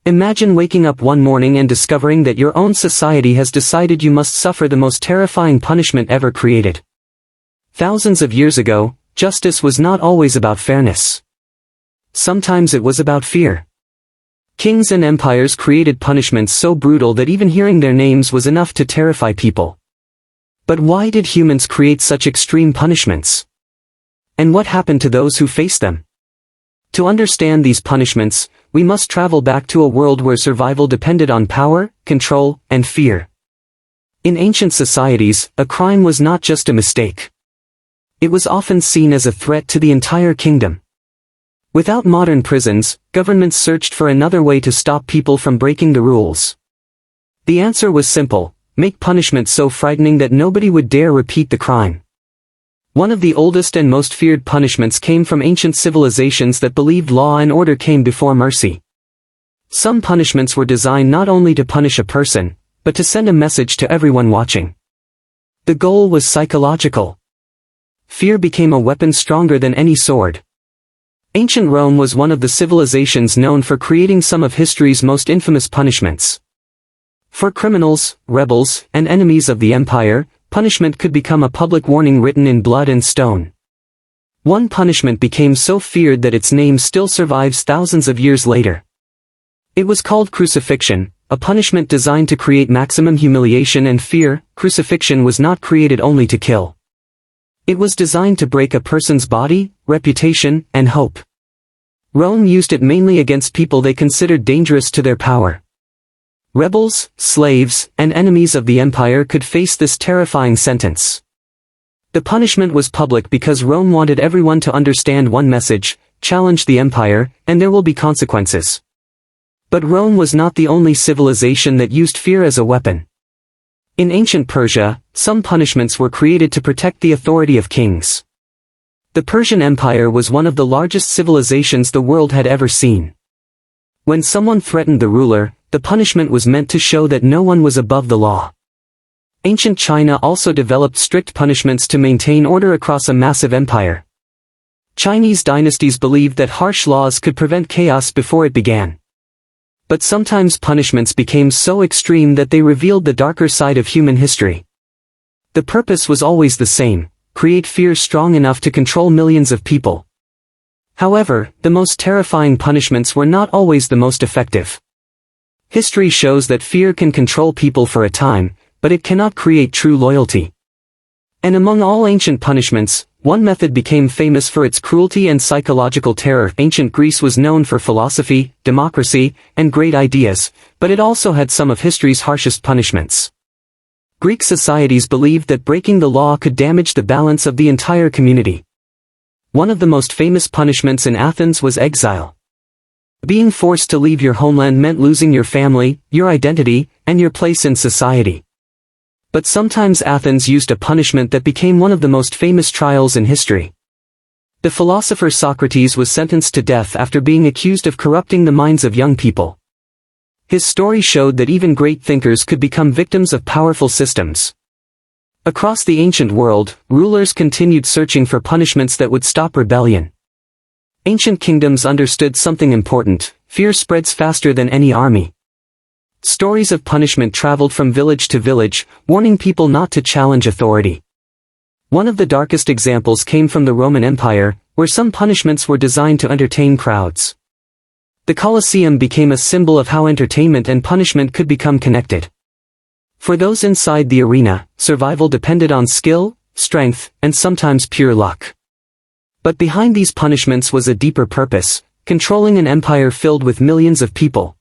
Imagine waking up one morning and discovering that your own society has decided you must suffer the most terrifying punishment ever created. Thousands of years ago, justice was not always about fairness. Sometimes it was about fear. Kings and empires created punishments so brutal that even hearing their names was enough to terrify people. But why did humans create such extreme punishments? And what happened to those who faced them? To understand these punishments, we must travel back to a world where survival depended on power, control, and fear. In ancient societies, a crime was not just a mistake. It was often seen as a threat to the entire kingdom. Without modern prisons, governments searched for another way to stop people from breaking the rules. The answer was simple: make punishment so frightening that nobody would dare repeat the crime. One of the oldest and most feared punishments came from ancient civilizations that believed law and order came before mercy. Some punishments were designed not only to punish a person, but to send a message to everyone watching. The goal was psychological. Fear became a weapon stronger than any sword. Ancient Rome was one of the civilizations known for creating some of history's most infamous punishments. For criminals, rebels, and enemies of the empire, punishment could become a public warning written in blood and stone. One punishment became so feared that its name still survives thousands of years later. It was called crucifixion, a punishment designed to create maximum humiliation and fear. Crucifixion was not created only to kill. It was designed to break a person's body, reputation, and hope. Rome used it mainly against people they considered dangerous to their power. Rebels, slaves, and enemies of the empire could face this terrifying sentence. The punishment was public because Rome wanted everyone to understand one message: challenge the empire, and there will be consequences. But Rome was not the only civilization that used fear as a weapon. In ancient Persia, some punishments were created to protect the authority of kings. The Persian Empire was one of the largest civilizations the world had ever seen. When someone threatened the ruler, the punishment was meant to show that no one was above the law. Ancient China also developed strict punishments to maintain order across a massive empire. Chinese dynasties believed that harsh laws could prevent chaos before it began. But sometimes punishments became so extreme that they revealed the darker side of human history. The purpose was always the same: create fear strong enough to control millions of people. However, the most terrifying punishments were not always the most effective. History shows that fear can control people for a time, but it cannot create true loyalty. And among all ancient punishments, one method became famous for its cruelty and psychological terror. Ancient Greece was known for philosophy, democracy, and great ideas, but it also had some of history's harshest punishments. Greek societies believed that breaking the law could damage the balance of the entire community. One of the most famous punishments in Athens was exile. Being forced to leave your homeland meant losing your family, your identity, and your place in society. But sometimes Athens used a punishment that became one of the most famous trials in history. The philosopher Socrates was sentenced to death after being accused of corrupting the minds of young people. His story showed that even great thinkers could become victims of powerful systems. Across the ancient world, rulers continued searching for punishments that would stop rebellion. Ancient kingdoms understood something important: fear spreads faster than any army. Stories of punishment traveled from village to village, warning people not to challenge authority. One of the darkest examples came from the Roman Empire, where some punishments were designed to entertain crowds. The Colosseum became a symbol of how entertainment and punishment could become connected. For those inside the arena, survival depended on skill, strength, and sometimes pure luck. But behind these punishments was a deeper purpose: controlling an empire filled with millions of people.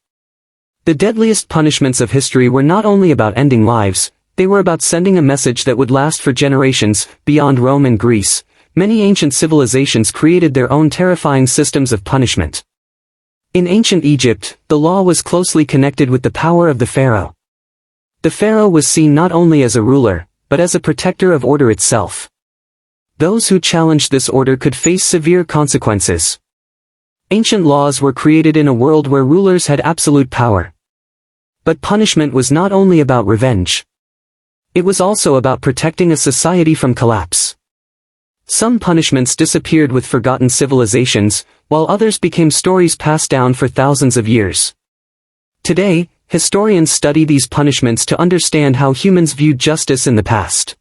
The deadliest punishments of history were not only about ending lives, they were about sending a message that would last for generations. Beyond Rome and Greece, many ancient civilizations created their own terrifying systems of punishment. In ancient Egypt, the law was closely connected with the power of the pharaoh. The pharaoh was seen not only as a ruler, but as a protector of order itself. Those who challenged this order could face severe consequences. Ancient laws were created in a world where rulers had absolute power. But punishment was not only about revenge. It was also about protecting a society from collapse. Some punishments disappeared with forgotten civilizations, while others became stories passed down for thousands of years. Today, historians study these punishments to understand how humans viewed justice in the past.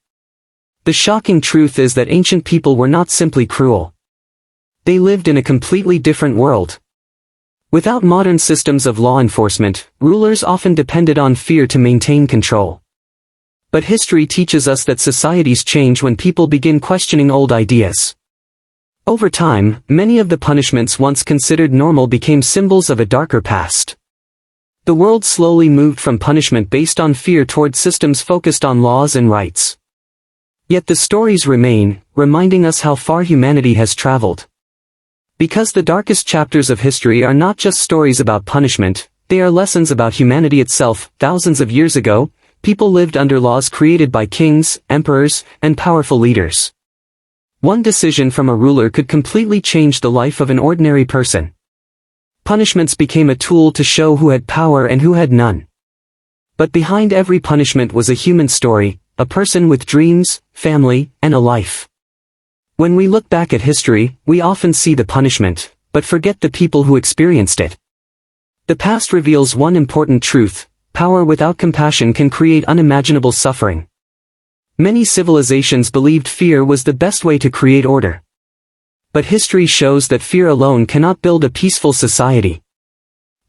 The shocking truth is that ancient people were not simply cruel. They lived in a completely different world. Without modern systems of law enforcement, rulers often depended on fear to maintain control. But history teaches us that societies change when people begin questioning old ideas. Over time, many of the punishments once considered normal became symbols of a darker past. The world slowly moved from punishment based on fear toward systems focused on laws and rights. Yet the stories remain, reminding us how far humanity has traveled. Because the darkest chapters of history are not just stories about punishment, they are lessons about humanity itself. Thousands of years ago, people lived under laws created by kings, emperors, and powerful leaders. One decision from a ruler could completely change the life of an ordinary person. Punishments became a tool to show who had power and who had none. But behind every punishment was a human story, a person with dreams, family, and a life. When we look back at history, we often see the punishment, but forget the people who experienced it. The past reveals one important truth: power without compassion can create unimaginable suffering. Many civilizations believed fear was the best way to create order. But history shows that fear alone cannot build a peaceful society.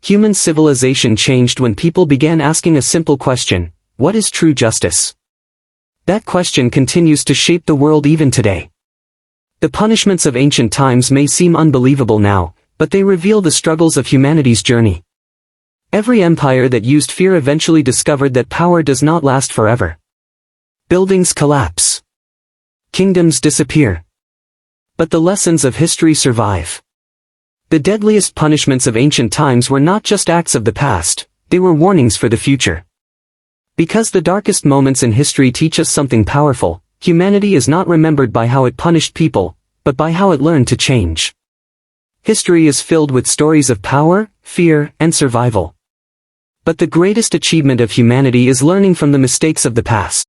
Human civilization changed when people began asking a simple question: what is true justice? That question continues to shape the world even today. The punishments of ancient times may seem unbelievable now, but they reveal the struggles of humanity's journey. Every empire that used fear eventually discovered that power does not last forever. Buildings collapse. Kingdoms disappear. But the lessons of history survive. The deadliest punishments of ancient times were not just acts of the past, they were warnings for the future. Because the darkest moments in history teach us something powerful, humanity is not remembered by how it punished people, but by how it learned to change. History is filled with stories of power, fear, and survival. But the greatest achievement of humanity is learning from the mistakes of the past.